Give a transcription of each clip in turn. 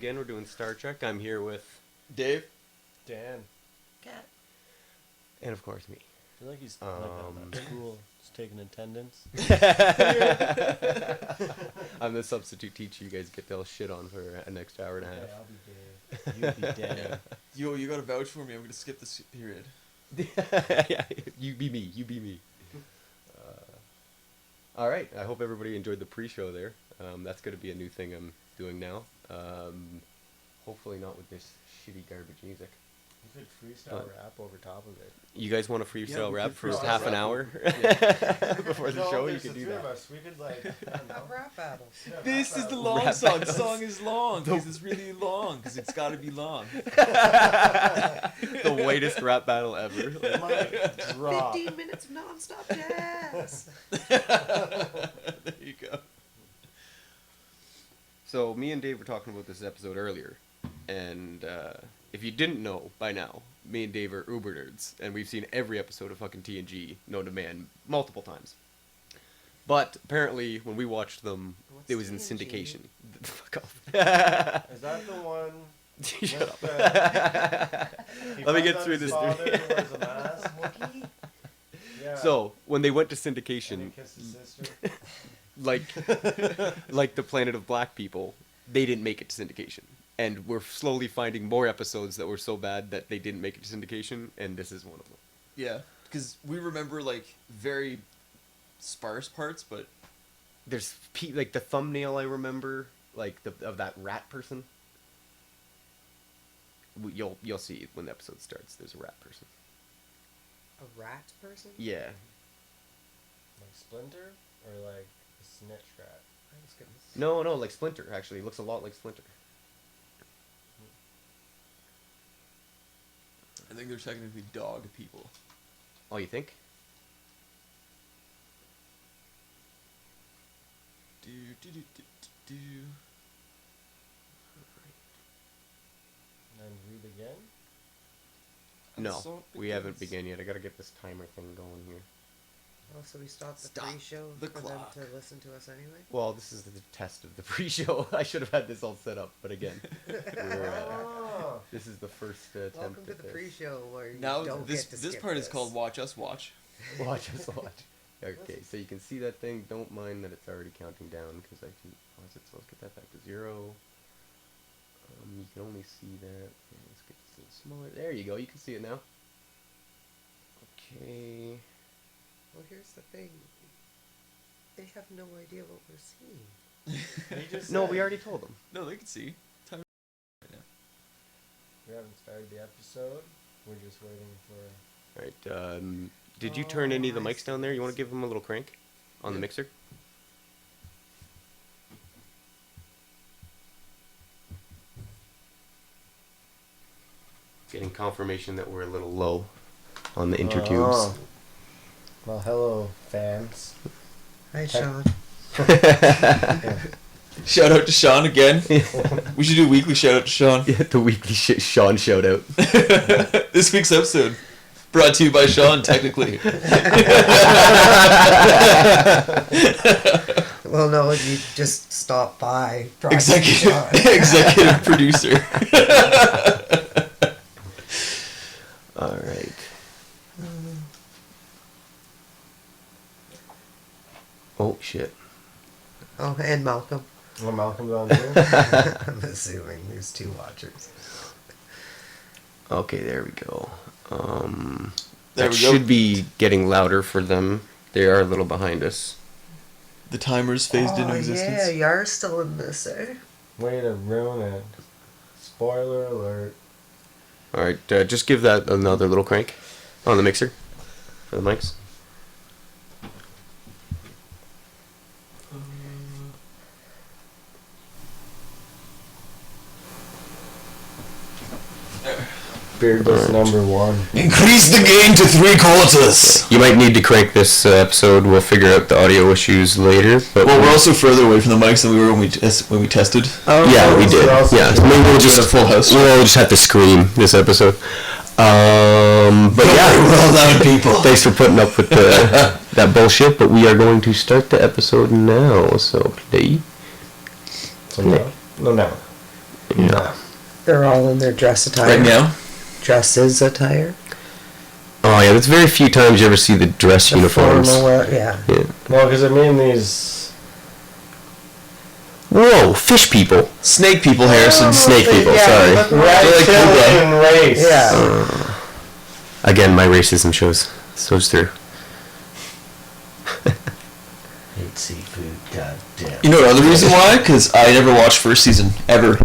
again. We're doing Star Trek. I'm here with Dave, Dan, Cat. and of course me. I feel like he's like at school, just taking attendance. I'm the substitute teacher. You guys get to shit on for an extra hour and a half. Okay, I'll be Dave. You be Dan. yo, you gotta vouch for me. I'm gonna skip this period. Yeah, you be me. You be me. All right. I hope everybody enjoyed the pre-show there. That's going to be a new thing I'm doing now. Hopefully not with this shitty garbage music. You could freestyle rap over top of it. You guys want a freestyle we rap could for freestyle half an rap. hour before the show? You could do that. Us. We could like A rap battle. This is the long Rap song. The battles. song is long because it's really long because it's gotta be long. The latest rap battle ever. might drop. 15 minutes of non-stop jazz. There you go. So me and Dave were talking about this episode earlier, and if you didn't know by now, me and Dave are uber nerds, and we've seen every episode of fucking TNG known to man multiple times. But apparently, when we watched them, What's it was in TNG? syndication. Fuck off. Is that the one? Shut up. He Let me finds get out through his this. father wears a mask. Wookiee? Yeah. So when they went to And he syndication, kissed his sister. like the Planet of Black People, they didn't make it to syndication. And we're slowly finding more episodes that were so bad that they didn't make it to syndication, and this is one of them. Yeah, because we remember like very sparse parts, but There's like the thumbnail I remember, like of that rat person. You'll see when the episode starts. There's a rat person. A rat person? Yeah. Like Splinter or like a snitch rat? I was gonna say. No, like Splinter. Actually, it looks a lot like Splinter. I think they're technically dog people. Oh, you think? Do do do do do. And then read again? No, Assault we haven't begins. begun yet. I gotta get this timer thing going here. Oh, so we stopped the Stop pre-show the for clock. them to listen to us anyway? Well, this is the test of the pre-show. I should have had this all set up, but again, Oh. this is the first attempt Welcome to at the this. pre-show where you Now don't this get to this skip part this. is called Watch Us Watch. Watch us watch. Okay, so you can see that thing. Don't mind that it's already counting down because I can pause it. So let's get that back to 0. You can only see that. Yeah, let's get this a little smaller. There you go. You can see it now. Okay. Well, here's the thing. They have no idea what we're seeing. He just No, said we already told them. No, they can see. Time we haven't started the episode. We're just waiting for. All right. Did you turn any of the I mics down there? You want to see. give them a little crank on the Yeah. mixer? Getting confirmation that we're a little low on the intertubes. Oh. Well, hello, fans. Hi, Sean. Shout out to Sean again. We should do a weekly shout out to Sean. Yeah, the weekly Sean shout out. This week's episode brought to you by Sean, technically. Well, no, you just stop by. drive Executive Sean. executive producer. All right. Oh shit. Oh, and Malcolm. Well, Malcolm's on too. I'm assuming there's 2 watchers. Okay, there we go. There That we go. should be getting louder for them. They are a little behind us. The timer's phased into Yeah, existence. you are still in this, eh? Way to ruin it. Spoiler alert. All right, just give that another little crank on the mixer for the mics. Beardless number 1. Increase the gain to 3/4. You might need to crank this episode. We'll figure out the audio issues later. But Well, we're also further away from the mics than we were when we tested. yeah, we did. Yeah, so maybe we'll just a full house. we'll all just have to scream this episode. But yeah, well done, people. Thanks for putting up with that bullshit. But we are going to start the episode now. So play. So now? No, now. No. They're all in their dress attire. Right now? Dresses attire. Oh yeah, there's very few times you ever see the dress The uniforms. formal wear, yeah. Yeah. Well, because I mean these. Whoa, fish people. Snake people, Harrison. Snake people, sorry. Reptilian race. Yeah. Again, my racism shows through. Hate seafood, goddamn. You know another reason why? Because I never watched first season, ever.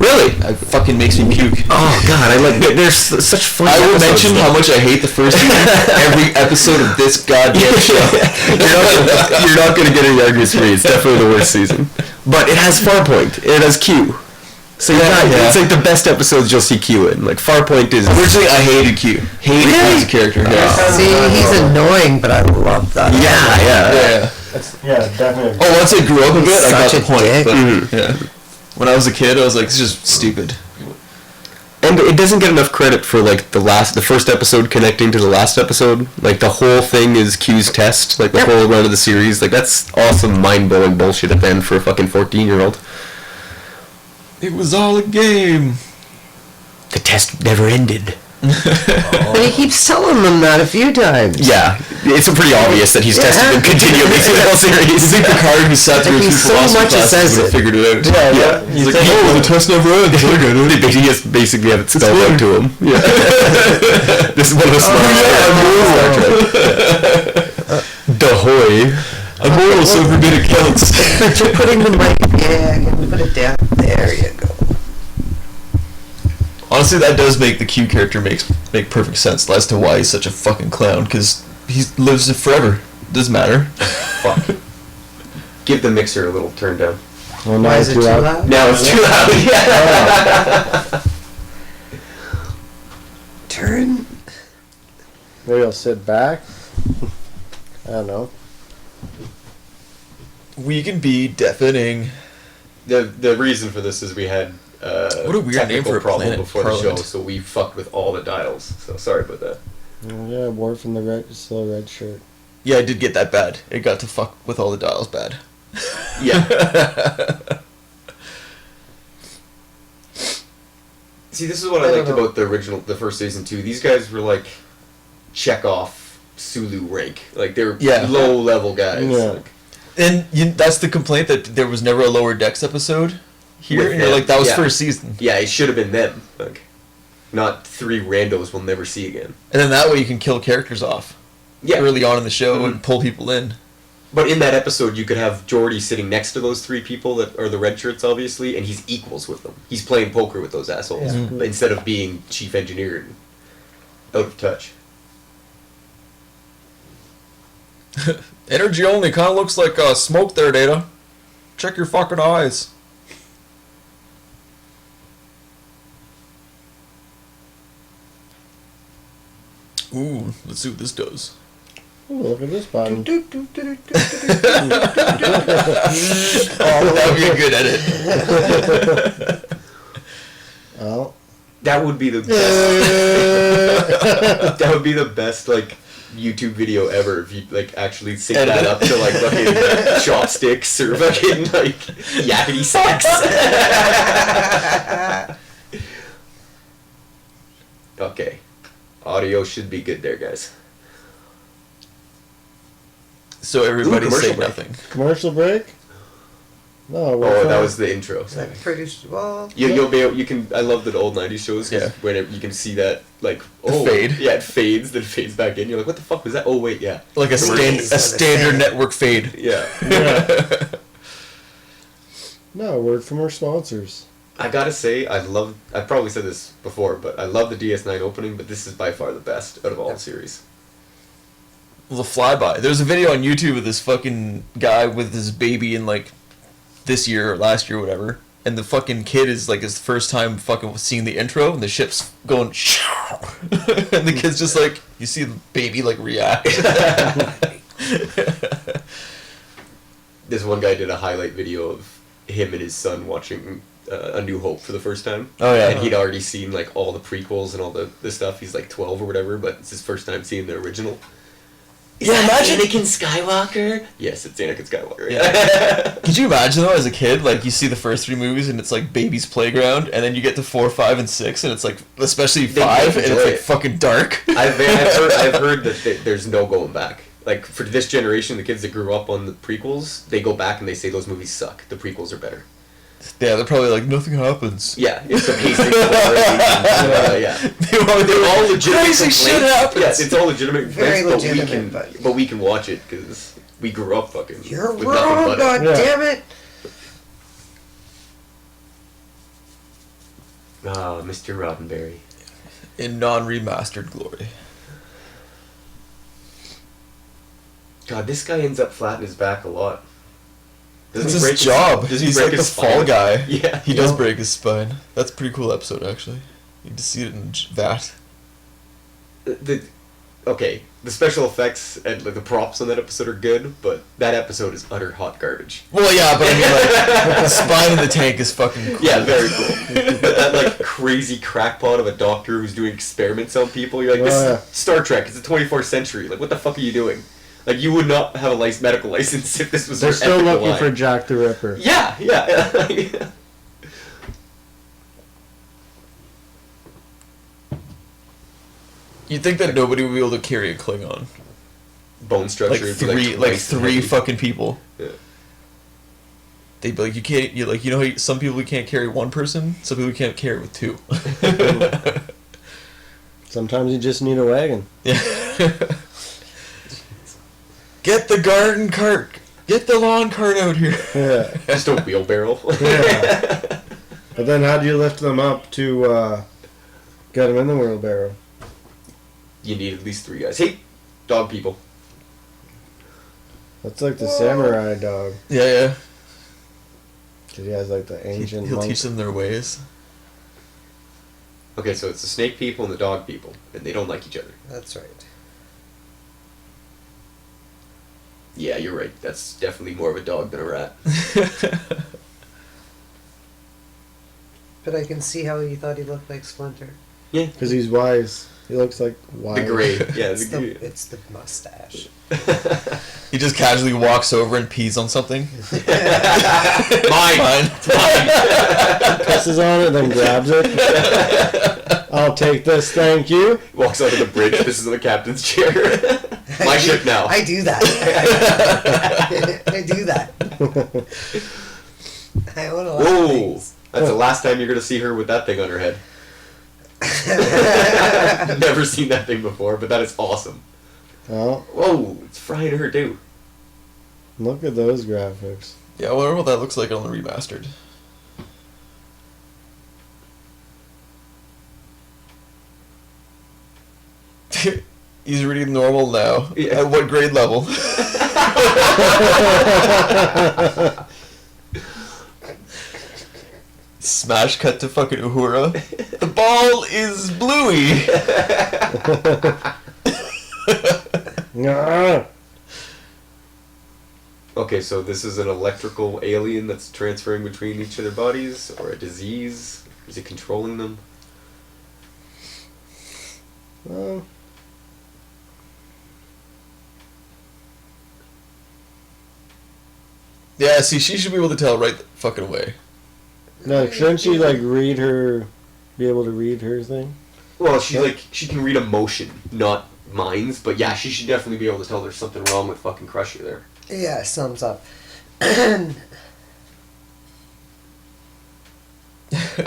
Really? It fucking makes me puke. Oh god, there's such fun. I will mention how much I hate the first season every episode of this goddamn show. You're not gonna get any arguments from me. It's definitely the worst season. But it has Farpoint. It has Q. So it's like the best episodes you'll see Q in. Like Farpoint is. Originally, I hated Q. Hated Q as a character. Yeah. See, he's annoying, but I love that. Yeah. Yeah, definitely. Oh, once I grew up a bit, I got Such the a point. dick. But, Mhm. yeah. When I was a kid, I was like, this is just stupid. And it doesn't get enough credit for like the first episode connecting to the last episode. Like the whole thing is Q's test. Like the whole run of the series. Like that's awesome, mind-blowing bullshit at the end for a fucking 14-year-old. It was all a game. The test never ended. But he keeps telling them that a few times. Yeah, it's pretty obvious that he's tested them continually through the whole series. You think Picard, who sat through Like, his he two so philosophy much classes, says would have it. figured it out. Yeah. He's You like, think- oh, the test never ends. I get it. He just basically have it spelled out to him. Yeah. This is one of the smartest. Dahoy. I'm moral, so every bit it counts. But you're putting the mic. Yeah, can you put it down? There you go. Honestly, that does make the Q character make perfect sense as to why he's such a fucking clown, because he lives it forever. Doesn't matter. Fuck. Give the mixer a little turn down. Well, Why is it too loud? Now it's too loud. Yeah. Turn. Maybe I'll sit back. I don't know. We can be deafening. The reason for this is we had What a weird technical name for a problem planet, before Parliament. the show, so we fucked with all the dials. So sorry about that. Yeah, I wore from the red, still red shirt. Yeah, I did get that bad. It got to fuck with all the dials bad. Yeah. See, this is what I liked about the first season too. These guys were like Chekhov, Sulu rank. Like they're low level guys. Yeah. Like, And that's the complaint, that there was never a Lower Decks episode here. With And you're them, like, that was yeah. first season. yeah, it should have been them. Like, not three randos we'll never see again. And then that way you can kill characters off Yeah. early on in the show and pull people in. But in that episode, you could have Geordi sitting next to those three people that are the red shirts, obviously, and he's equals with them. He's playing poker with those assholes Yeah. instead of being chief engineer and out of touch. Energy only kind of looks like smoke there, Data. Check your fucking eyes. Ooh, let's see what this does. Ooh, look at this button. Oh, that would be a good edit. Oh. That would be the best. That would be the best like YouTube video ever if you like actually sync Edit that it. up to like fucking chopsticks or fucking like yakety sax. Okay, audio should be good there, guys. So everybody commercial say break. nothing. Commercial break? No. we're Oh, that fine. was the intro. Sorry. Pretty well. You'll be able, you can. I love the old '90s shows because Yeah. whenever you can see that like fade. Yeah, it fades, then fades back in. You're like, what the fuck was that? Oh wait, yeah, Like a standard network fade. yeah. No, word from our sponsors. I gotta say, I've probably said this before, but I love the DS9 opening, but this is by far the best out of all the series. The flyby. There's a video on YouTube of this fucking guy with his baby in like this year or last year or whatever, and the fucking kid is like his first time fucking seeing the intro, and the ship's going and the kid's just like, you see the baby like react. This one guy did a highlight video of him and his son watching A New Hope for the first time. Oh, yeah. And he'd already seen like all the prequels and all the stuff. He's like 12 or whatever, but it's his first time seeing the original. Yeah, imagine. Anakin Skywalker? Yes, it's Anakin Skywalker. Yeah. Could you imagine though, as a kid, like you see the first 3 movies and it's like baby's playground, and then you get to 4, 5, and 6, and it's like, especially They 5, and enjoy it's like it. fucking dark. I've heard that there's no going back. Like, for this generation, the kids that grew up on the prequels, they go back and they say those movies suck. The prequels are better. Yeah, they're probably like, nothing happens. Yeah, it's the pacing. Yeah. They're all legitimate crazy complaints. shit happens. Yes, it's all legitimate Very complaints, legitimate, but we can watch it because we grew up fucking. You're with wrong, nothing but it. God Yeah. damn it! Ah, Mr. Roddenberry. In non-remastered glory. God, this guy ends up flat in his back a lot. It's he break his job. Does he He's break like the his fall spine? guy. Yeah. He does break his spine. That's a pretty cool episode, actually. You just see it in that. Okay, the special effects and like the props on that episode are good, but that episode is utter hot garbage. Well, yeah, but I mean, like, the spine in the tank is fucking cool. Yeah, very cool. But that like crazy crackpot of a doctor who's doing experiments on people, you're like, this Oh, is Star Trek. It's the 24th century. Like, what the fuck are you doing? Like, you would not have a medical license if this was. They're your still ethical looking line. for Jack the Ripper. Yeah, yeah. You'd think that nobody would be able to carry a Klingon. Bone structure. Like would be, three, twice as three heavy. fucking people. Yeah. They'd be like, you can't. You like, you know how some people can't carry one person, some people can't carry with 2. Sometimes you just need a wagon. Yeah. Get the garden cart. Get the lawn cart out here. Yeah. Just a wheelbarrow. Yeah. But then how do you lift them up to get them in the wheelbarrow? You need at least 3 guys. Hey, dog people. That's like the samurai dog. Yeah, yeah. Cause he has like the ancient He'll monk. teach them their ways. Okay, so it's the snake people and the dog people, and they don't like each other. That's right. Yeah, you're right. That's definitely more of a dog than a rat. But I can see how he thought he looked like Splinter. Yeah. Cause he's wise. He looks like wise. The gray. Yeah, It's the gray. it's the mustache. He just casually walks over and pees on something. Mine. Mine. Pisses on it, then grabs it. I'll take this, thank you. Walks onto the bridge. This is on the captain's chair. My ship now. I do that. I do that. I own a lot of Whoa. things. That's the last time you're going to see her with that thing on her head. Never seen that thing before, but that is awesome. Oh, Whoa, it's frying her too. look at those graphics. Yeah, I wonder what that looks like on the remastered. He's reading normal now. Yeah. At what grade level? Smash cut to fucking Uhura. The ball is bluey. Ah, Okay, so this is an electrical alien that's transferring between each of their bodies, or a disease? Is it controlling them? well, Yeah, see, she should be able to tell right the fucking away. no, shouldn't she like read her, be able to read her thing? Well, she can read emotion, not minds, but yeah, she should definitely be able to tell there's something wrong with fucking Crusher there. Yeah, sums up. I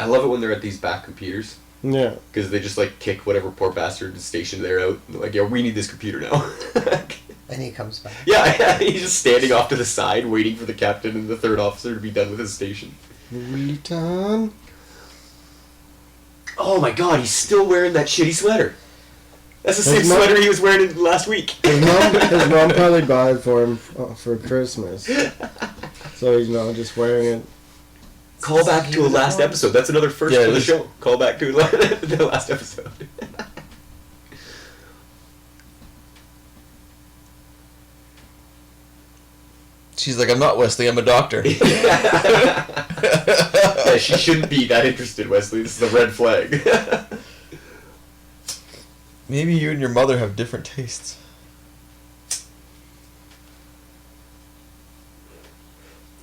love it when they're at these back computers, Yeah. because they just like kick whatever poor bastard is stationed there out. And they're like, yeah, we need this computer now. And he comes back. Yeah, he's just standing off to the side, waiting for the captain and the third officer to be done with his station. Return. Oh my god, he's still wearing that shitty sweater. That's the His same mom- sweater he was wearing last week. His mom probably bought it for him for Christmas. So he's not just wearing it. Call back to a last episode. That's another first Yeah, for it the is. show. Call back to the last episode. She's like, I'm not Wesley, I'm a doctor. Yeah, she shouldn't be that interested, Wesley. This is a red flag. Maybe you and your mother have different tastes.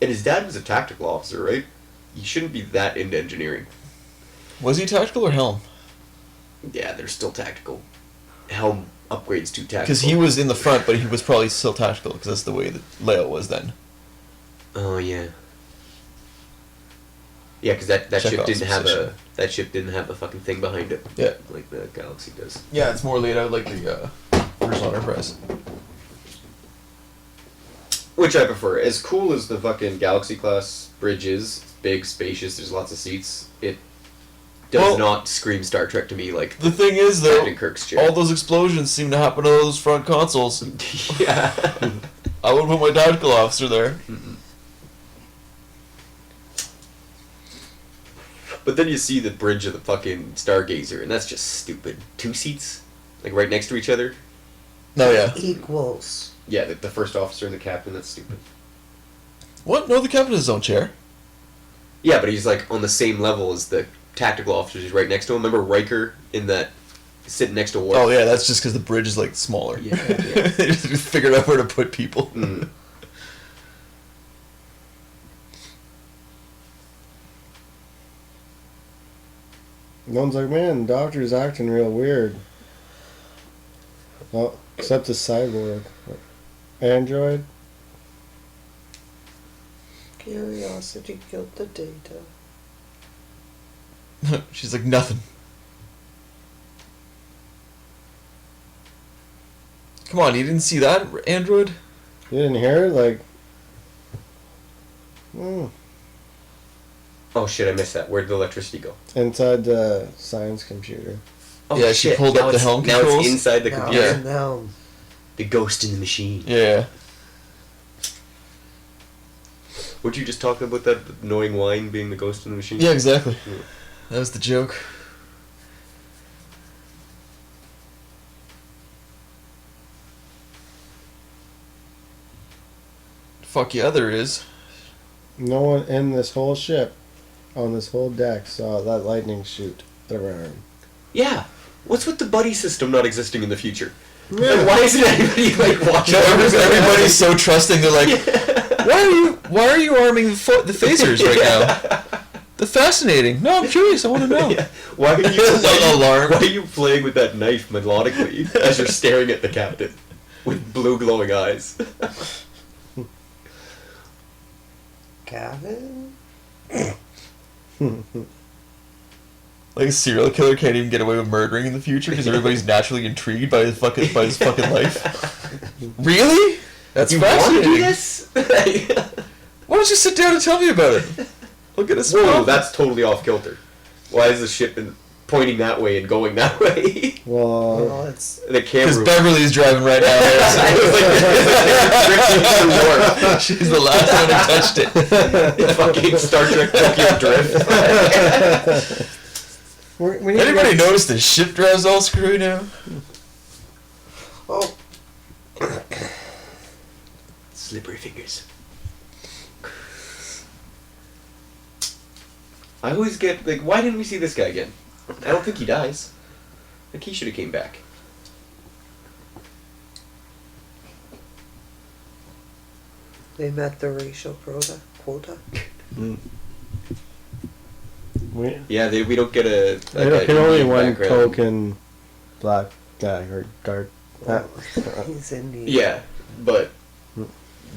And his dad was a tactical officer, right? He shouldn't be that into engineering. Was he tactical or helm? Yeah, they're still tactical. Helm upgrades to tactical. Because he was in the front, but he was probably still tactical, because that's the way that layout was then. Oh yeah. Yeah, because that ship Chekhov's didn't have position. that ship didn't have a fucking thing behind it. Yeah. Like the Galaxy does. Yeah, it's more laid out like the original Enterprise. Which I prefer. As cool as the fucking Galaxy class bridge is, big, spacious, there's lots of seats, it does Well, not scream Star Trek to me like The thing is, though, Captain Kirk's chair. all those explosions seem to happen to those front consoles. Yeah. I would put my tactical officer there. But then you see the bridge of the fucking Stargazer, and that's just stupid. 2 seats? Like right next to each other? No, yeah. Equals. Yeah, the first officer and the captain, that's stupid. What? No, the captain has his own chair. Yeah, but he's like on the same level as the tactical officers. He's right next to him. Remember Riker in that sitting next to Worf? Oh, yeah, that's just because the bridge is, like, smaller. Yeah. They just figured out where to put people. Mm. No one's like, man, the doctor's acting real weird. Well, except the cyborg. Android? Curiosity killed the data. She's like, nothing. Come on, you didn't see that, Android? You didn't hear it? Like, Oh shit, I missed that. Where'd the electricity go? inside the science computer. Oh, Yeah, she pulled now up the it's- helm Now controls. it's inside the Now computer. it's in the helm. The ghost in the machine. Yeah. Weren't you just talking about that annoying whine being the ghost in the machine? Yeah, exactly. Yeah. That was the joke. Fuck yeah, there is. No one in this whole ship, on this whole deck, saw that lightning shoot around. Yeah. What's with the buddy system not existing in the future? Like, why isn't anybody like watching? Everybody's so trusting. They're like, why are you arming the phasers right now? They're fascinating. No, I'm curious. I want to know. Yeah. Why are you No alarm. Why are you playing with that knife melodically as you're staring at the captain with blue glowing eyes? Gavin? Like a serial killer can't even get away with murdering in the future because everybody's naturally intrigued by his fucking life. Really? That's You want to fascinating. do this? Why don't you sit down and tell me about it? Look at us. Whoa, that's totally off kilter. Why is the ship pointing that way and going that way? Well, Well, it's The Because camera. Beverly's driving right now. She's the last one who touched it. Fucking Star Trek Tokyo Drift. we need to Anybody get- notice the ship drives all screwy now? oh, Slippery fingers. I always get like, why didn't we see this guy again? I don't think he dies. Like he should have came back. they met the racial quota. We, Yeah, we don't get a. we can only Indian one background. token black guy or guard. He's Indian. Yeah, but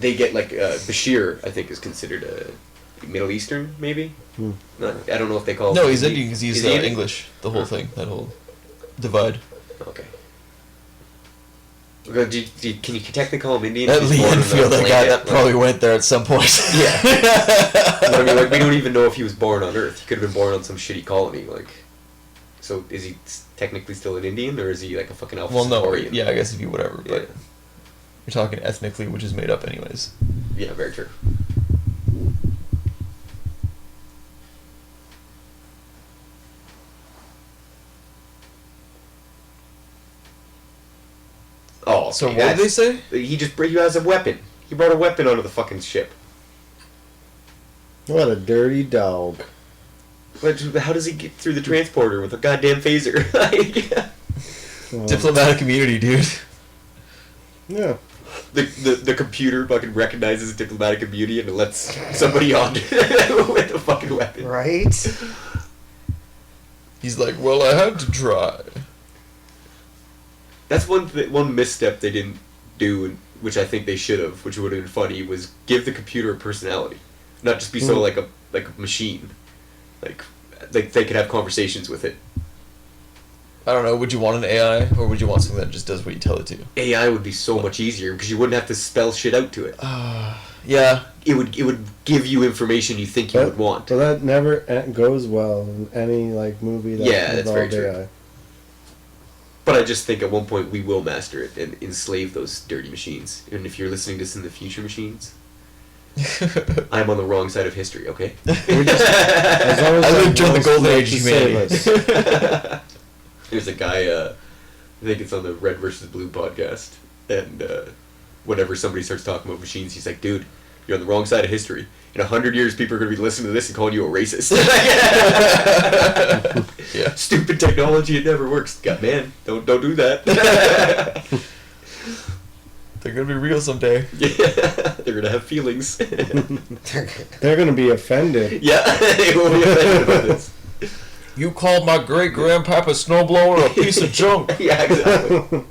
they get like Bashir. I think is considered a Middle Eastern, maybe. Not, I don't know if they call. No, him- he's Indian because he's is he Indian? English. The whole thing, that whole divide. Okay. Well, can you technically call him Indian? That if Lee he's born on Enfield, the that guy, planet? that probably went there at some point. Yeah. But I mean, like, we don't even know if he was born on Earth. He could have been born on some shitty colony, like. So is he technically still an Indian, or is he like a fucking Alpha Well, no, Centaurian? yeah, I guess it'd be whatever, but Yeah. you're talking ethnically, which is made up anyways. Yeah, very true. Oh, So okay, what did they that's- say? He has a weapon. He brought a weapon onto the fucking ship. What a dirty dog. But how does he get through the transporter with a goddamn phaser? Like, Well, Diplomatic immunity, dude. yeah. the computer fucking recognizes diplomatic immunity and it lets somebody on with a fucking weapon. Right? He's like, well, I had to try. That's one misstep they didn't do, which I think they should have, which would have been funny, was give the computer a personality, not just be so like a machine, like they could have conversations with it. I don't know. Would you want an AI, or would you want something that just does what you tell it to? AI would be so much easier because you wouldn't have to spell shit out to it. Yeah. It would give you information you think you would want. But that never goes well in any like movie that That's very involved true. AI. But I just think at one point we will master it and enslave those dirty machines. And if you're listening to this in the future, machines, I'm on the wrong side of history. Okay. As long as I lived during the most golden like age to of save humanity. us. There's a guy, I think it's on the Red versus Blue podcast, and whenever somebody starts talking about machines, he's like, dude, you're on the wrong side of history. In 100 years, people are going to be listening to this and calling you a racist. Yeah. Stupid technology, it never works. God, man, don't do that. They're gonna be real someday. Yeah, they're going to have feelings. They're gonna be offended. Yeah, they will be offended about this. You called my great grandpapa snowblower a piece of junk. Yeah, exactly.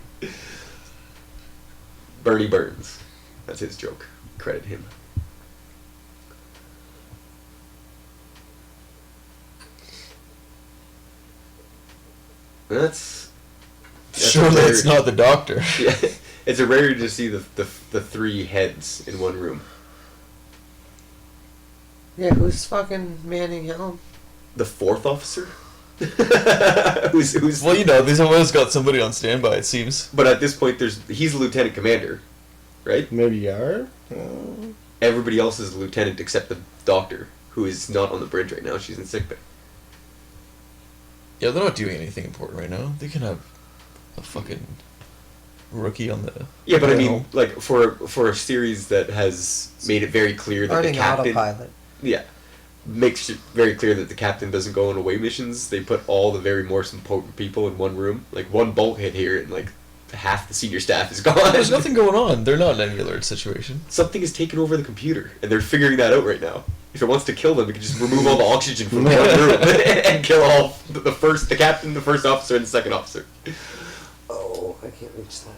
Bernie Burns. That's his joke. Credit him. That's Surely a it's not the doctor. Yeah, it's a rarity to see the three heads in one room. Yeah, who's fucking manning helm? The fourth officer. who's Well, you know, they've always got somebody on standby, it seems. But at this point, he's the lieutenant commander, right? Maybe Yar? Everybody else is a lieutenant except the doctor, who is not on the bridge right now. She's in sickbay. Yeah, they're not doing anything important right now. They can have a fucking rookie on the... Yeah, but I mean, helm. like for a series that has made it very clear that Running the captain, autopilot. yeah, makes it very clear that the captain doesn't go on away missions. They put all the very most important people in one room. Like one bolt hit here, and like half the senior staff is gone. There's nothing going on. They're not in any alert situation. Something has taken over the computer, and they're figuring that out right now. If it wants to kill them, it can just remove all the oxygen from one room and kill all the captain, the first officer, and the second officer. Oh, I can't reach that.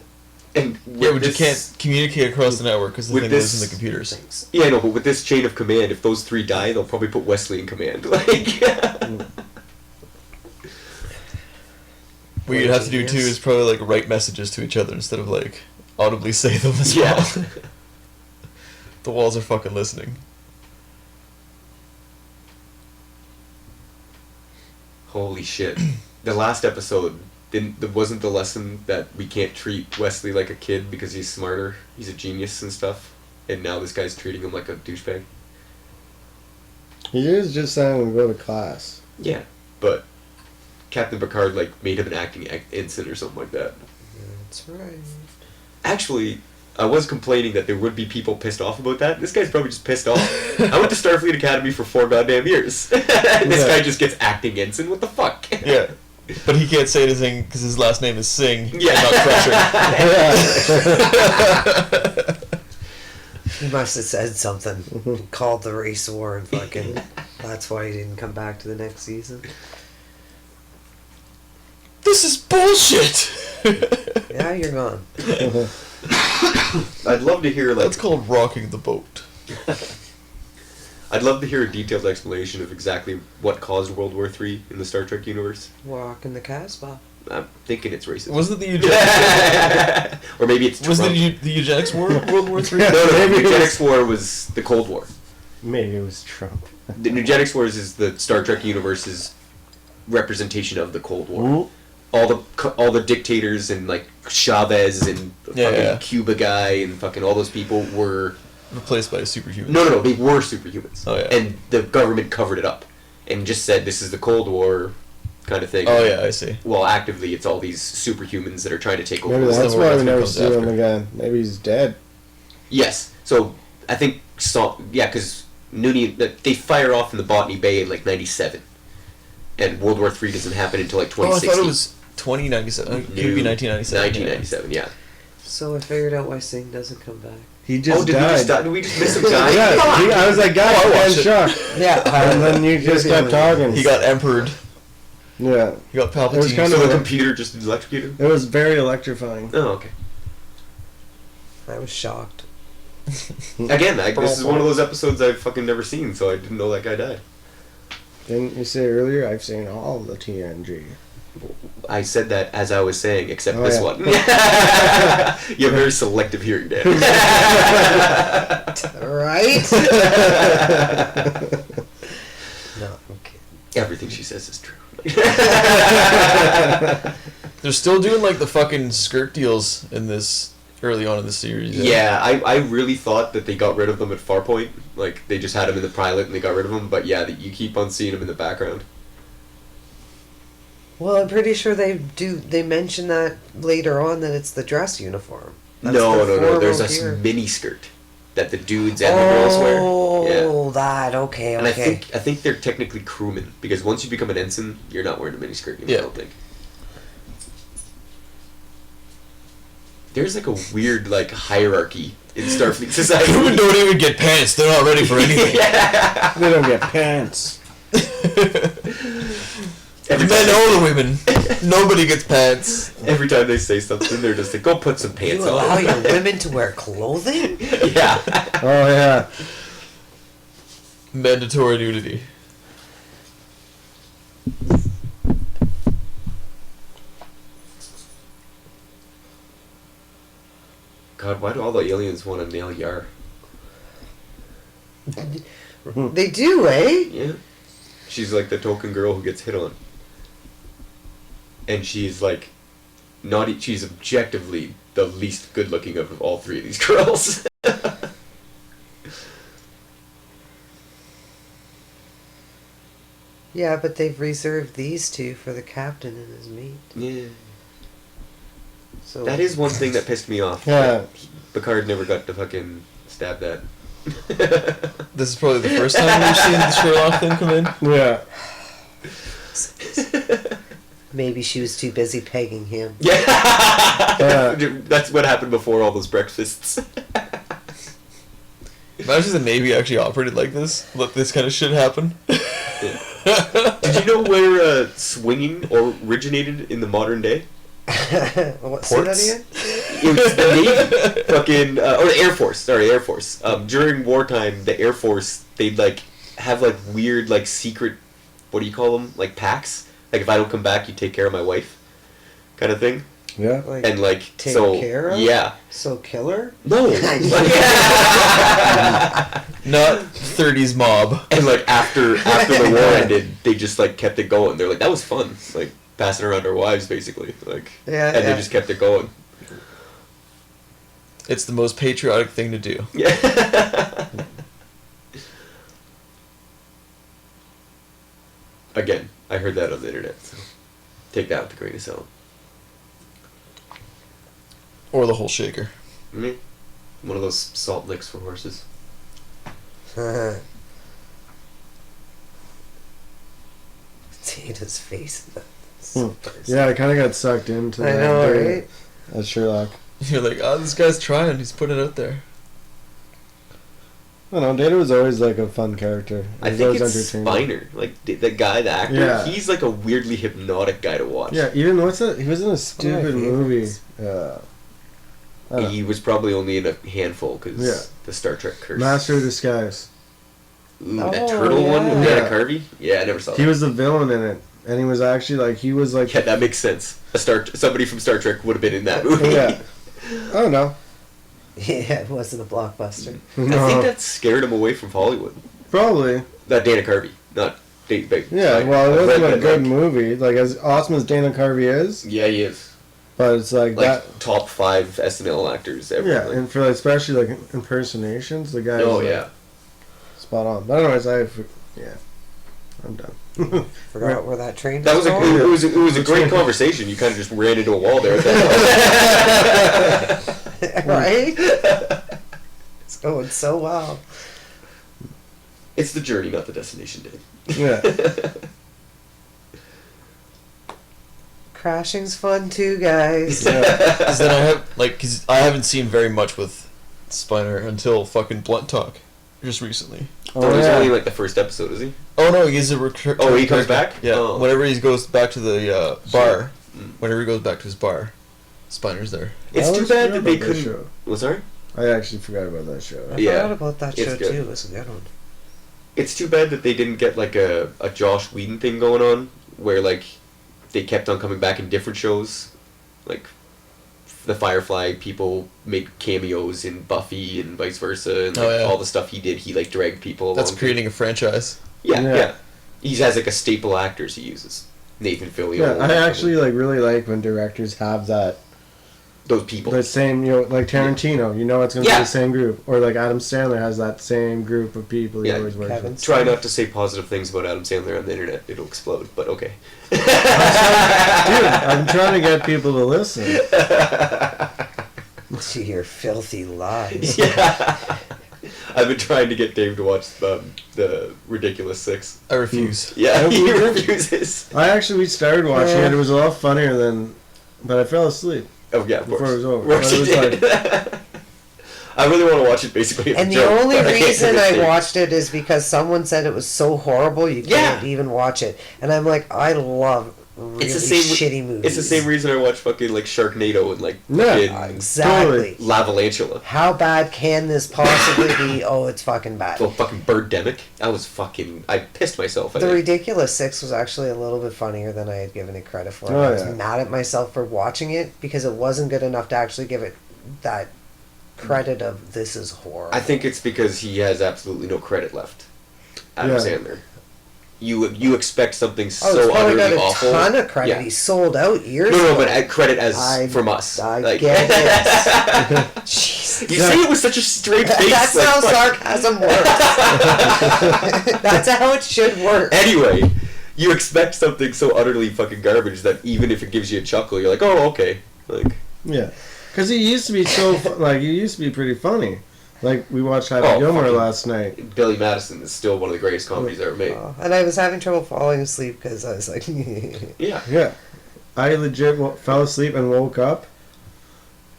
And Yeah, but you can't communicate across the network because the with thing this- lives in the computers. Thanks. Yeah, I know, but with this chain of command, if those three die, they'll probably put Wesley in command. Like, What you'd have to do too is probably like write messages to each other instead of like audibly say them as yeah. well. The walls are fucking listening. Holy shit! The last episode wasn't the lesson that we can't treat Wesley like a kid because he's smarter, he's a genius and stuff, and now this guy's treating him like a douchebag. He is just saying to go to class. Yeah, but Captain Picard like made him an acting ensign or something like that. That's right. Actually, I was complaining that there would be people pissed off about that. This guy's probably just pissed off. I went to Starfleet Academy for 4 goddamn years. This Yeah. guy just gets acting ensign. What the fuck? Yeah. But he can't say anything because his last name is Singh. Yeah. Not Crusher. He must have said something. Called the race war and fucking. That's why he didn't come back to the next season. This is bullshit. Yeah, you're gone. I'd love to hear like That's called rocking the boat. I'd love to hear a detailed explanation of exactly what caused World War III in the Star Trek universe. Walk in the Casbah. I'm thinking it's racism. Wasn't it the eugenics? Or maybe it's Was Trump. the eugenics war World War III? Yeah. No, Maybe the it eugenics war was the Cold War. Maybe it was Trump. The eugenics wars is the Star Trek universe's representation of the Cold War. Ooh. All the dictators and like Chavez and fucking Yeah. Cuba guy and fucking all those people were Replaced by a superhuman. no, they were superhumans. Oh, yeah. And the government covered it up and just said this is the Cold War kind of thing. Oh yeah, I see. Well, actively, it's all these superhumans that are trying to take over. Maybe the that's the why word we that never comes see him after. again. Maybe he's dead. Yes. So I think because they fire off in the Botany Bay in like '97, and World War III doesn't happen until like Oh, I 2016. thought it was 2097. It could be 1997. 1997, yeah. So I figured out why Singh doesn't come back. He just Did died. Did we just miss him dying? Yeah, I was like, Oh, I God, watched I'm it. shocked. Yeah, And then you just kept talking. He got emperored. Yeah, He got It was Palpatine. kind So of the computer just electrocuted him? it was very electrifying. Oh, okay. I was shocked. Again, this is one of those episodes I've fucking never seen, so I didn't know that guy died. Didn't you say earlier? I've seen all the TNG. I said that as I was saying, except Oh, this yeah. one. You have very selective hearing, Dan. Right? No, I'm kidding. Everything she says is true. They're still doing like the fucking skirt deals in this early on in the series. Yeah, I really thought that they got rid of them at Farpoint. Like, they just had him in the pilot and they got rid of him. But yeah, you keep on seeing him in the background. Well, I'm pretty sure they do. They mention that later on that it's the dress uniform. That's No, their There's formal a gear. mini skirt that the dudes and the girls wear. Yeah. Oh, that okay. And I think they're technically crewmen, because once you become an ensign, you're not wearing a miniskirt anymore, Yeah. I don't think. There's like a weird like hierarchy in Starfleet society. Women don't even get pants. They're not ready for anything. Yeah. They don't get pants. Every Men time or the women. Nobody gets pants. Every time they say something, they're just like, "Go put some pants You allow on." your women to wear clothing? Yeah. Oh yeah. Mandatory nudity. God, why do all the aliens want to nail Yar? They do, eh? Yeah. She's like the token girl who gets hit on. And she's like, she's objectively the least good looking of all three of these girls. Yeah, but they've reserved these two for the captain and his mate. Yeah. So That is one thing that pissed me off. Yeah. Picard never got to fucking stab that. This is probably the first time we've seen the Sherlock thing come in. Yeah. maybe she was too busy pegging him. Yeah. Yeah. That's what happened before all those breakfasts. Imagine the Navy actually operated like this. Let this kind of shit happen. Did you know where swinging originated in the modern day? What? Say that Ports? again? It was the Navy, fucking, or the Air Force. Sorry, Air Force. During wartime, the Air Force, they'd like have like weird like secret, what do you call them? Like pacts. Like if I don't come back, you take care of my wife, kind of thing. Yeah. Like, And like take so, care of? yeah. So killer? No. Not 30s mob. And like after the war ended, they just like kept it going. They're like, that was fun. Like passing around our wives, basically. Like, Yeah, and yeah. they just kept it going. It's the most patriotic thing to do. Yeah. Again, I heard that on the internet. So take that with a grain of salt. Or the whole shaker. One of those salt licks for horses. Tina's face. Yeah, I kind of got sucked into I that. know, during- right? As Sherlock. You're like, oh, this guy's trying. He's putting it out there. I don't know. Data was always like a fun character. I He was think always it's entertaining. Spiner. Like the guy, the actor. Yeah. He's like a weirdly hypnotic guy to watch. Yeah, even what's that? He was in a stupid movie. favorites. I don't know. He was probably only in a handful because Yeah. the Star Trek curse. Master of Disguise. Ooh, that Oh, turtle one with yeah. Dana Carvey? Yeah, I never saw that. He was the villain in it, and he was actually like he was like Yeah, that makes sense. Somebody from Star Trek would have been in that movie. yeah. I don't know. Yeah, it wasn't a blockbuster. I No, think that scared him away from Hollywood. probably. Not Dana Carvey, not Dave Big. Yeah, well, it wasn't a good movie. Like as awesome as Dana Carvey is, Yeah, he is. but it's like, Like that. top 5 SNL actors ever. Yeah, Like, and for like, especially like impersonations, the guy. oh is, like, yeah. spot on. But anyways, I'm done. Forgot where that train That was a going? it was a great conversation. You kind of just ran into a wall there. At that Right? It's going so well. It's the journey, not the destination, Dave. Yeah. Crashing's fun too, guys. Yeah. Because then I haven't seen very much with Spiner until fucking Blunt Talk, just recently. Oh, he's only like the first episode, is he? Oh no, he's a recur. Oh, he comes back? Yeah. Oh. Whenever he goes back to the bar, Mm. whenever he goes back to his bar, Spiner's there. It's I too always bad forgot that they about that couldn't. show. Well, sorry? I actually forgot about that show. I Yeah, forgot about that it's show good. too. It was a good one. It's too bad that they didn't get like a Josh Whedon thing going on, where like they kept on coming back in different shows, like the Firefly people made cameos in Buffy and vice versa, and like, Oh, yeah. all the stuff he did, he like dragged people. That's along. creating a franchise. Yeah, Yeah. yeah. He has like a staple actors he uses. Nathan Fillion. Yeah, I actually like really like when directors have that those people. the same, like Tarantino. You know, it's gonna Yeah. be the same group, or like Adam Sandler has that same group of people he Yeah. always works Kevin. with. Try not to say positive things about Adam Sandler on the internet; it'll explode. But okay. Dude, I'm trying to get people to listen. To your filthy lies. Yeah. I've been trying to get Dave to watch the Ridiculous Six. I refuse. Yeah, Yeah, he we- refuses. We started watching it. It was a lot funnier than, but I fell asleep. Oh yeah, of Before course. it was over. Of course But he it was did. I really want to watch it basically as And a the joke, only but I can't reason do I this. watched it is because someone said it was so horrible you can't Yeah. even watch it. And I'm like, I love really It's the same. shitty movies. It's the same reason I watch fucking like Sharknado and like Yeah, fucking Exactly. Lavalantula. How bad can this possibly be? Oh, it's fucking bad. Well, fucking Birdemic. I pissed myself. I The think. Ridiculous Six was actually a little bit funnier than I had given it credit for. Oh, I was yeah. mad at myself for watching it because it wasn't good enough to actually give it that credit of this is horrible. I think it's because he has absolutely no credit left. Adam Yeah. Sandler. You expect something Oh, it's so probably got utterly a awful. ton of credit. Yeah. He sold out years No, ago. but credit as from us. I like, get it. Jesus. You say it with such a straight face. That's like, how fuck. sarcasm works. That's how it should work. Anyway, you expect something so utterly fucking garbage that even if it gives you a chuckle, you're like, oh, okay. Like, Yeah, because he used to be he used to be pretty funny. Like we watched Happy Oh, Gilmore fucking- last night. Billy Madison is still one of the greatest comedies ever made. And I was having trouble falling asleep because I was like, Yeah. Yeah, I legit fell asleep and woke up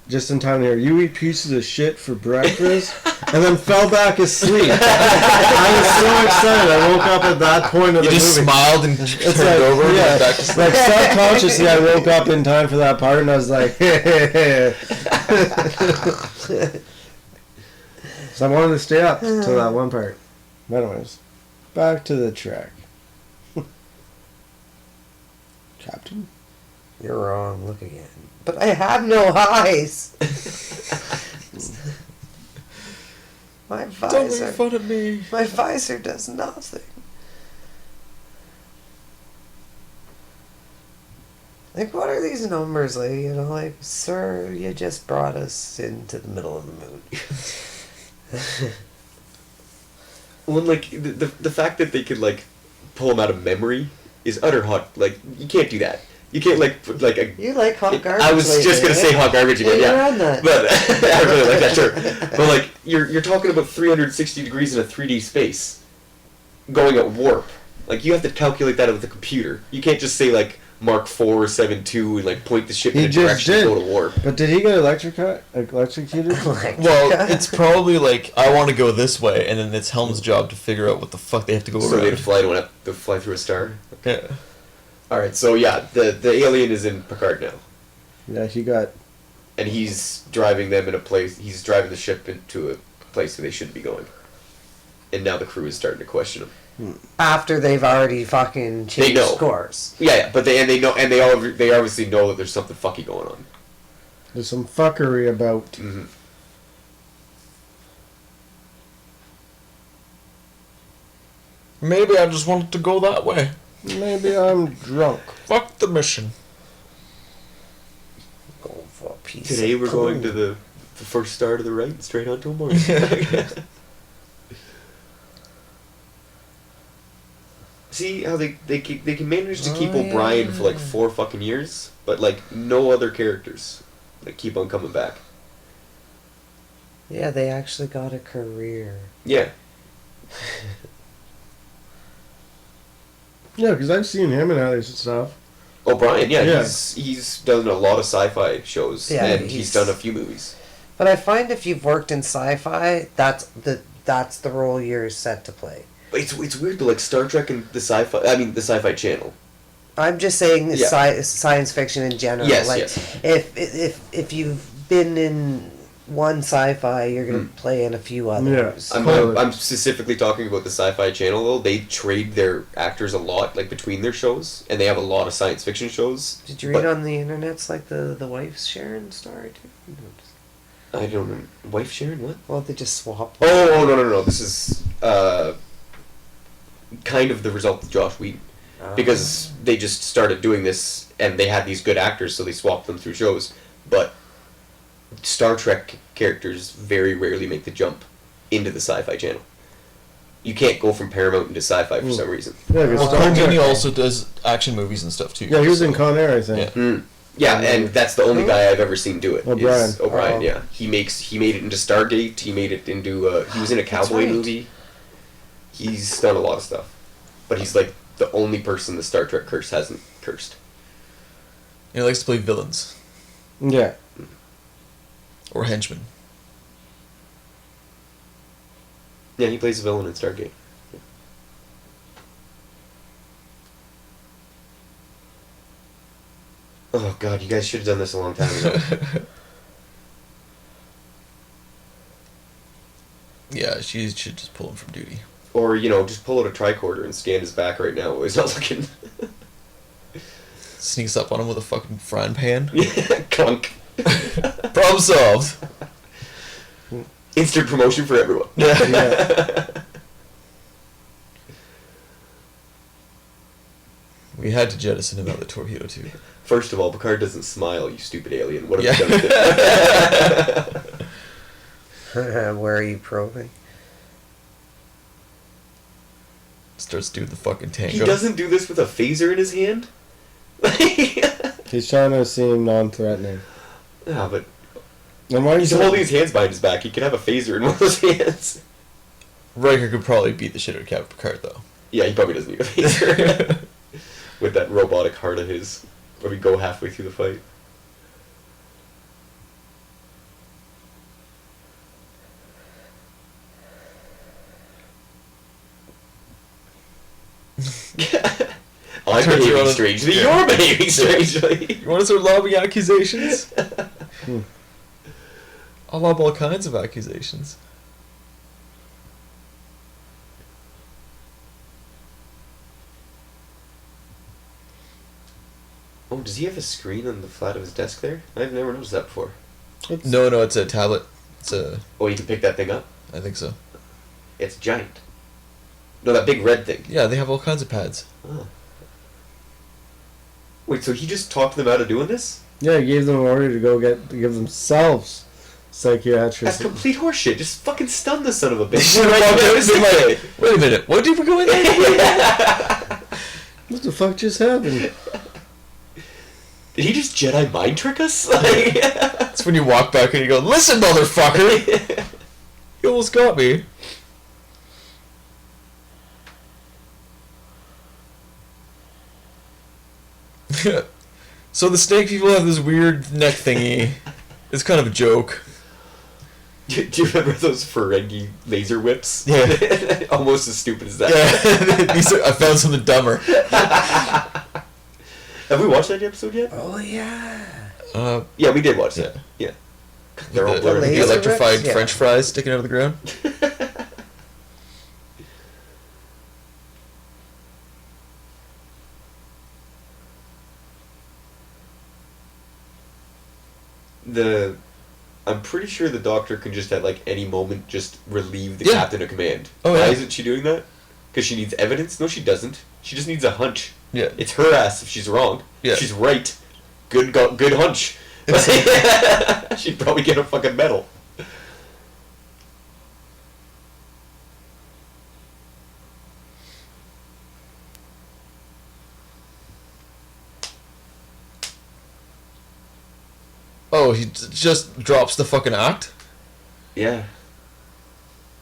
just in time to hear you eat pieces of shit for breakfast, and then fell back asleep. I was so excited. I woke up at that point of You the just movie. smiled and It's turned like, over and yeah, went back to sleep. like subconsciously, I woke up in time for that part, and I was like, so I wanted to stay up till that one part. But anyways, back to the track. Captain? you're wrong. Look again. But I have no eyes. My Don't visor. make fun of me. My visor does nothing. Like, what are these numbers, like, like, sir, you just brought us into the middle of the moon. Well, like, the fact that they could, like, pull him out of memory is utter hot. Like, you can't do that. You can't, like, put, like, a... You like hot garbage. I was just lately, gonna say eh? hot garbage again, Yeah, yeah. you're on that. But I really like that shirt. But like you're talking about 360 degrees in a 3D space, going at warp. Like you have to calculate that with a computer. You can't just say like Mark 472 and like point the ship in He a just direction did. to go to warp. But did he get electrocuted? Well, it's probably like I want to go this way, and then it's Helm's job to figure out what the fuck they have to go So they around. had to fly through a star. Yeah. All right, so yeah, the alien is in Picard now, Yeah, he got... and he's driving them in a place. He's driving the ship into a place where they shouldn't be going. And now the crew is starting to question him. After they've already fucking changed know. course. Yeah, but they obviously know that there's something fucky going on. There's some fuckery about. Mm-hmm. Maybe I just wanted to go that way. Maybe I'm drunk. Fuck the mission. Going for a piece Today of we're going to poo. the first star to the right, straight on to a Mars. See how they can manage to keep Oh, O'Brien for like yeah. 4 fucking years, but like no other characters like keep on coming back. Yeah, they actually got a career. Yeah, Yeah, because I've seen him in other stuff. O'Brien, yeah, Yeah. he's done a lot of sci-fi shows, Yeah, and he's he's- done a few movies. But I find if you've worked in sci-fi, that's the role you're set to play. But it's weird, like Star Trek and the Sci-Fi Channel. I'm just saying Yeah. science fiction in general. Yes, like yes. if you've been in one sci-fi, you're gonna play in a few others. I'm specifically talking about the Sci-Fi Channel though. They trade their actors a lot, like between their shows, and they have a lot of science fiction shows. Did you read on the internet's like the wife's Sharon story too? No, I don't know. Wife Sharon, what? well, they just swapped. Oh no! This is kind of the result of Josh Whedon. Because they just started doing this, and they had these good actors, so they swapped them through shows. But Star Trek characters very rarely make the jump into the Sci-Fi Channel. You can't go from Paramount into Sci-Fi for some reason. Yeah, because Well, Star Tony Trek- also does action movies and stuff too. Yeah, he was in so- Con Air, I think. Yeah. Yeah, and that's the only guy I've ever seen do it. O'Brien. Is O'Brien, Oh. yeah. He made it into Stargate. He made it into. He was in a cowboy right. movie. He's done a lot of stuff, but he's like the only person the Star Trek curse hasn't cursed. He likes to play villains Yeah. or henchmen. Yeah, he plays a villain in Stargate. Oh god, you guys should have done this a long time ago. Yeah, she should just pull him from duty. Or, just pull out a tricorder and scan his back right now while he's not looking. Sneaks up on him with a fucking frying pan. Clunk. Problem solved. Instant promotion for everyone. Yeah. We had to jettison him out the torpedo tube. First of all, Picard doesn't smile, you stupid alien. What have Yeah. you done with it? Where are you probing? Starts doing the fucking tango. He doesn't do this with a phaser in his hand? He's trying to seem non-threatening. Yeah, but And why he's holding his hands behind his back. He could have a phaser in one of those hands. Riker could probably beat the shit out of Captain Picard, though. Yeah, he probably doesn't need a phaser. With that robotic heart of his. Where we go halfway through the fight. I'm Turns behaving around- strangely. Yeah. You're behaving strangely. You want to start lobbing accusations? I'll lob all kinds of accusations. Oh, does he have a screen on the flat of his desk there? I've never noticed that before. No, it's a tablet. It's a... Oh, you can pick that thing up? I think so. It's giant. No, that big red thing. Yeah, they have all kinds of pads. Oh. Wait, so he just talked them out of doing this? Yeah, he gave them an order to go give themselves psychiatrists. That's complete horseshit. Just fucking stun the son of a bitch. Should've walked out and been like, wait a minute, what did we go in there? What the fuck just happened? Did he just Jedi mind trick us? Like, That's when you walk back and you go, listen, motherfucker! You almost got me. So the snake people have this weird neck thingy. It's kind of a joke. do you remember those Ferengi laser whips? Yeah. Almost as stupid as that. Yeah, I found something dumber. Have we watched that episode yet? Oh yeah. Yeah, we did watch that. Yeah. They're all The, blurred. the laser electrified whips? Yeah. French fries sticking out of the ground. I'm pretty sure the Doctor can just at like any moment just relieve the Yeah. captain of command. Oh, Why yeah. isn't she doing that? Because she needs evidence? No, she doesn't. She just needs a hunch. Yeah. It's her ass if she's wrong. Yeah. If she's right, good hunch. She'd probably get a fucking medal. Oh, he just drops the fucking act? Yeah.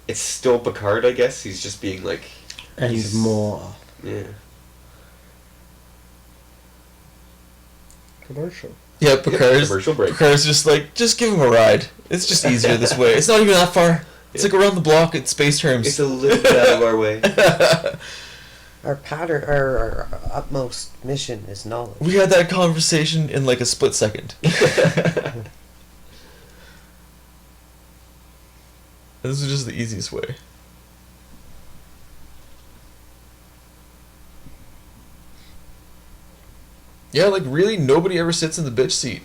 It's still Picard, I guess. He's just being like... And he's- more. Yeah. Commercial. Yeah, Picard's, commercial break. Picard's just like, just give him a ride. It's just easier this way. It's not even that far. It's like around the block in space terms. It's a little bit out of our way. Our pattern, our utmost mission is knowledge. We had that conversation in like a split second. This is just the easiest way. Yeah, like really nobody ever sits in the bitch seat.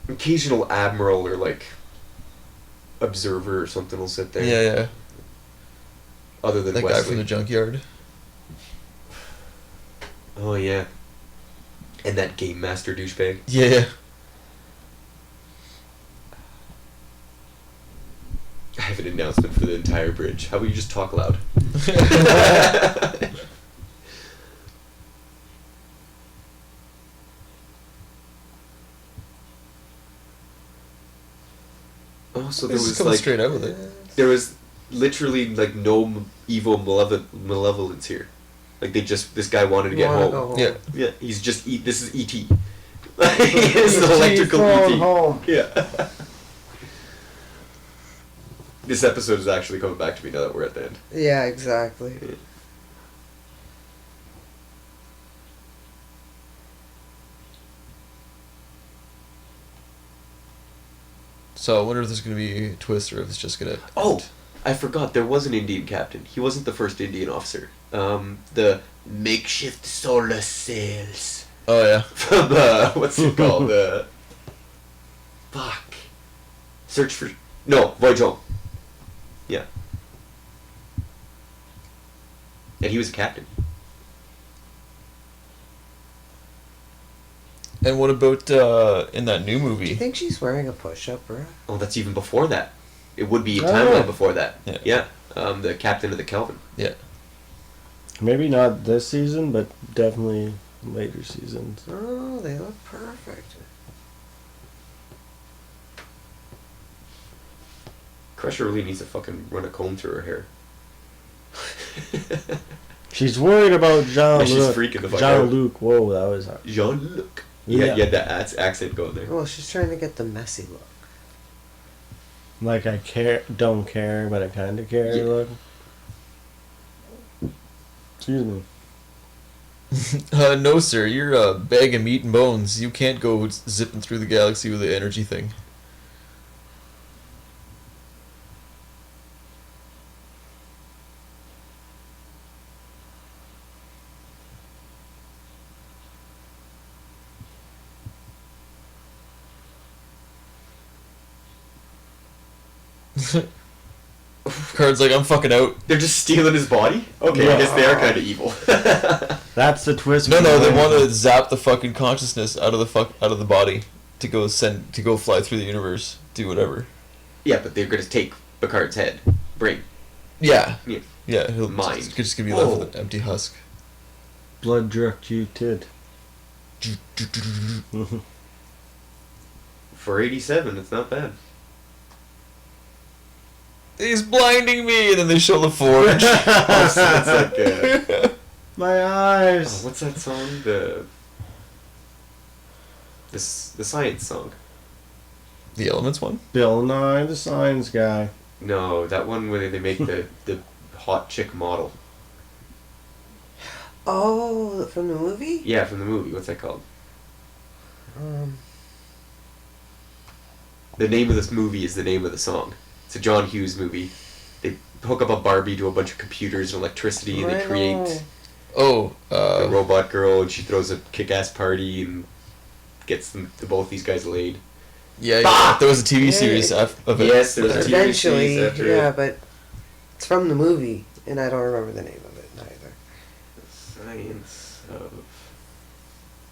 Occasional admiral or like observer or something will sit there. Yeah, yeah. Other than That Wesley. guy from the junkyard. Oh yeah. And that game master douchebag. Yeah, yeah. I have an announcement for the entire bridge. How about you just talk loud? Oh, so there This is was coming like straight out with it. there was literally like no evil malevolence here. Like they just this guy wanted to get Wanna home. go home. Yeah. Yeah, he's just this is ET. It's the electrical phone ET. home. Yeah. This episode is actually coming back to me now that we're at the end. Yeah, exactly. So I wonder if there's gonna be a twist or if it's just gonna. Oh, I forgot there was an Indian captain. He wasn't the first Indian officer. The makeshift solar sails Oh yeah. from what's it called? Fuck. Search for Voyage Home. Yeah. And he was a captain. And what about in that new Do you movie? think she's wearing a push-up bra? Oh, that's even before that. It would be a Oh. timeline before that. Yeah. Yeah. The captain of the Kelvin. Yeah. Maybe not this season, but definitely later seasons. Oh, they look perfect. Crusher really needs to fucking run a comb through her hair. She's worried about Yeah, she's Jean-Luc. freaking the fuck out. Jean-Luc, whoa, that was hard. Jean-Luc. Yeah. You had that accent going there. Well, she's trying to get the messy look. Like I don't care, but I kind of care. Yeah. Look. Excuse me. No, sir. You're a bag of meat and bones. You can't go zipping through the galaxy with the energy thing. Card's like, I'm fucking out. They're just stealing his body? Okay, I Yeah. guess they are kind of evil. That's the twist. No, they behind want it. to zap the fucking consciousness out of the body to go fly through the universe, do whatever. Yeah, but they're going to take Picard's head. Brain. Yeah. Yeah. Yeah, he'll Mind. just gonna be left Oh. with an empty husk. blood jerked you tid. For 87, it's not bad. He's blinding me, and then they show the forge. Oh, so it's like, My eyes. what's that song? The science song. The Elements one? Bill Nye, the science guy. No, that one where they make the hot chick model. Oh, from the movie? Yeah, from the movie. What's that called? The name of this movie is the name of the song. It's a John Hughes movie. They hook up a Barbie to a bunch of computers and electricity, and they create Oh, a robot girl, and she throws a kick-ass party and gets both these guys laid. yeah, there was a TV Yeah, series of it. Yes, there was a TV Eventually, series after yeah, it. but it's from the movie, and I don't remember the name of it either. Science of...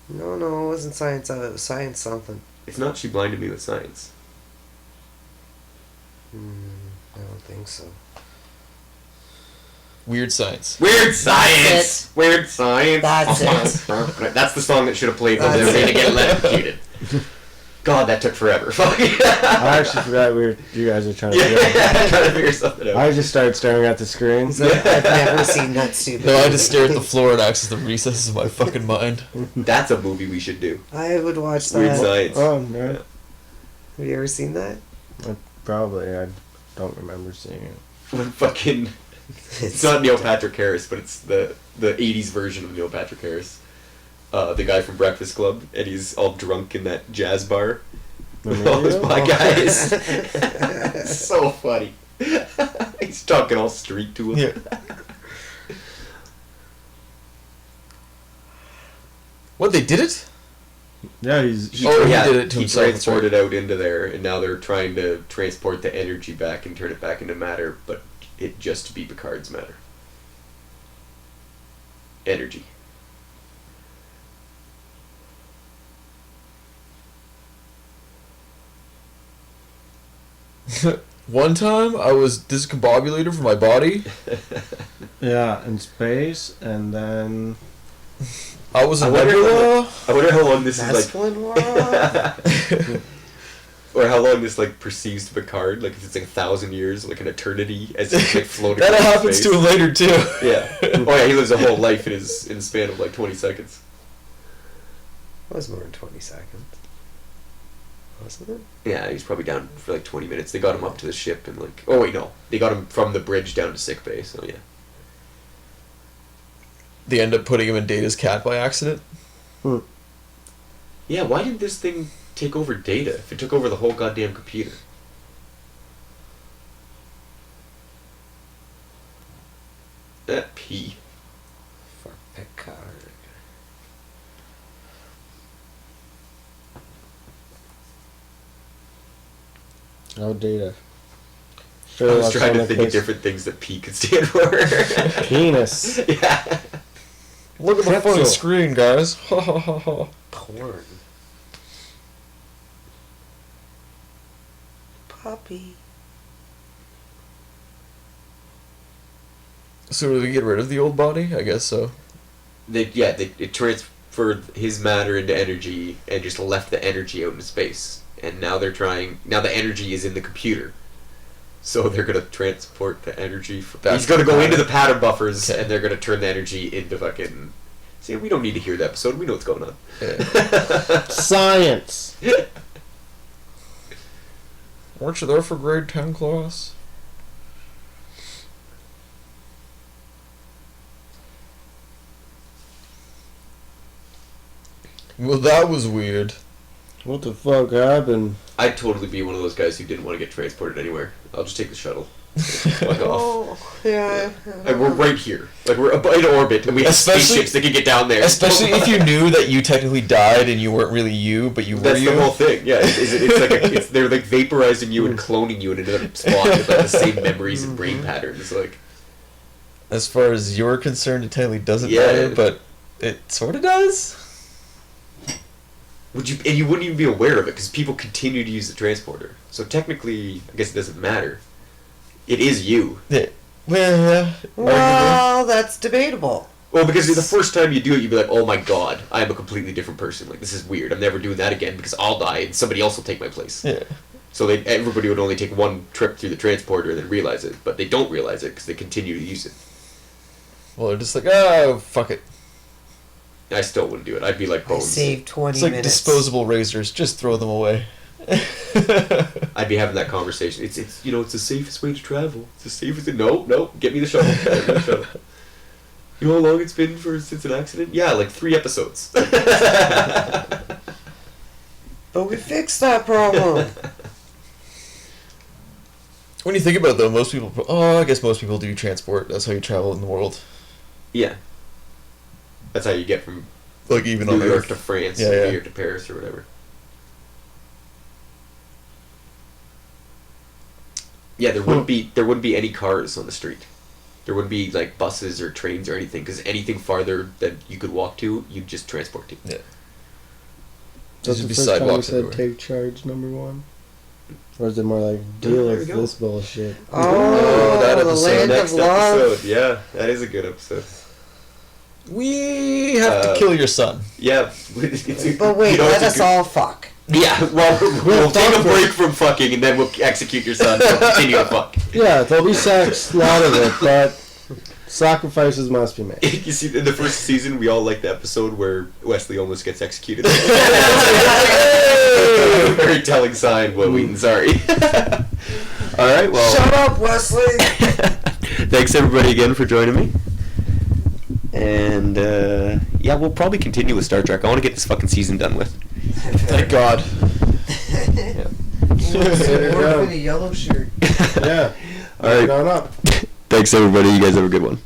No, it wasn't Science of it, was Science something. It's not She Blinded Me with Science. I don't think so. Weird Science. Weird Science! Weird Science! That's it. That's the song that should have played when they were going to get electrocuted. God, that took forever. Fuck. I actually forgot you guys are trying to figure trying to figure something out. I just started staring at the screen. I've never seen that stupid. No, I just stare at the floor and access the recesses of my fucking mind. That's a movie we should do. I would watch Weird that. Science. Oh, no. Yeah. Have you ever seen that? Probably. I don't remember seeing it. When fucking... It's not Neil Patrick Harris, but it's the 80s version of Neil Patrick Harris. The guy from Breakfast Club, and he's all drunk in that jazz bar. With all those black guys. So funny. He's talking all street to him. Yeah. What, they did it? Yeah, he did it to he himself, that's transported out into there, and now they're trying to transport the energy back and turn it back into matter, but it just to be Picard's matter. Energy. One time, I was discombobulated from my body. Yeah, in space, and then... I was a I wonder nebula. I wonder how long this is like... Masculine world? Or how long this like perceives to Picard, like if it's like 1,000 years, like an eternity, as he's like floating. That around happens space. to him later too. Yeah. Oh yeah, he lives a whole life in the span of like 20 seconds. It was more than 20 seconds. Wasn't it? Yeah, he's probably down for like 20 minutes. They got him up to the ship and like... Oh wait, no. They got him from the bridge down to sickbay, so yeah. They end up putting him in Data's cat by accident. Yeah, why did this thing take over Data if it took over the whole goddamn computer? That P. For Picard. Oh, Data. I was Sherlock's trying on to the think of case. different things that P could stand for. Penis. Yeah. Look at the Pretzel. funny screen, guys. Ha ha ha ha. Porn. Puppy. So do they get rid of the old body? I guess so. It transferred his matter into energy and just left the energy out in space. And now they're trying... Now the energy is in the computer. So they're going to transport the energy... He's going to go into the pattern buffers, Okay. and they're going to turn the energy into fucking... See, we don't need to hear the episode. We know what's going on. Yeah. Science. Weren't you there for grade 10 class? Well, that was weird. What the fuck happened? I'd totally be one of those guys who didn't want to get transported anywhere. I'll just take the shuttle. Fuck off. Yeah. Like, we're right here. Like, we're in orbit, and we have Especially- spaceships that can get down there. Especially if you knew that you technically died and you weren't really you, but you were That's you. the whole thing. Yeah, it's like they're like vaporizing you and cloning you in another spot with like the same memories and brain patterns. Like, As far as you're concerned, it technically doesn't Yeah. matter, but it sort of does. you wouldn't even be aware of it because people continue to use the transporter. So technically, I guess it doesn't matter. It is you. Yeah. Well, yeah. Well, that's debatable. Well, because the first time you do it, you'd be like, "Oh my god, I am a completely different person. Like, this is weird. I'm never doing that again because I'll die and somebody else will take my place." Yeah. So everybody would only take one trip through the transporter and then realize it, but they don't realize it because they continue to use it. Well, they're just like, oh, fuck it. I still wouldn't do it. I'd be like I Bones. saved 20 It's like minutes. disposable razors. Just throw them away. I'd be having that conversation. It's it's the safest way to travel. It's the safest. No, get me the shuttle. Get me the shuttle. You know how long it's been since an accident? Yeah, like 3 episodes. But we fixed that problem. When you think about it, though, most people... Oh, I guess most people do transport. That's how you travel in the world. Yeah. That's how you get from Like, even New on York Earth. to France, Yeah, or yeah. New York to Paris, or whatever. Yeah, there wouldn't be any cars on the street. There wouldn't be like buses or trains or anything because anything farther that you could walk to, you'd just transport to. Yeah. That's There'd the be first time you sidewalks said everywhere. take charge #1? Or is it more like deal there with we go. this bullshit? Oh, that the episode. land Next of love. episode, yeah, that is a good episode. We have to kill your son. Yeah, it's But wait, you know, let it's a us good- all fuck. Yeah, well, we'll take a break from fucking and then we'll execute your son. So continue to fuck. Yeah, there'll be sex, a lot of it, but sacrifices must be made. You see, in the first season, we all like the episode where Wesley almost gets executed. Very telling sign, Will Wheaton, sorry. Alright, well. Shut up, Wesley! Thanks everybody again for joining me. And, yeah, we'll probably continue with Star Trek. I want to get this fucking season done with. Thank God. We're in a yellow shirt. Yeah. Alright. Going up. Thanks everybody. You guys have a good one.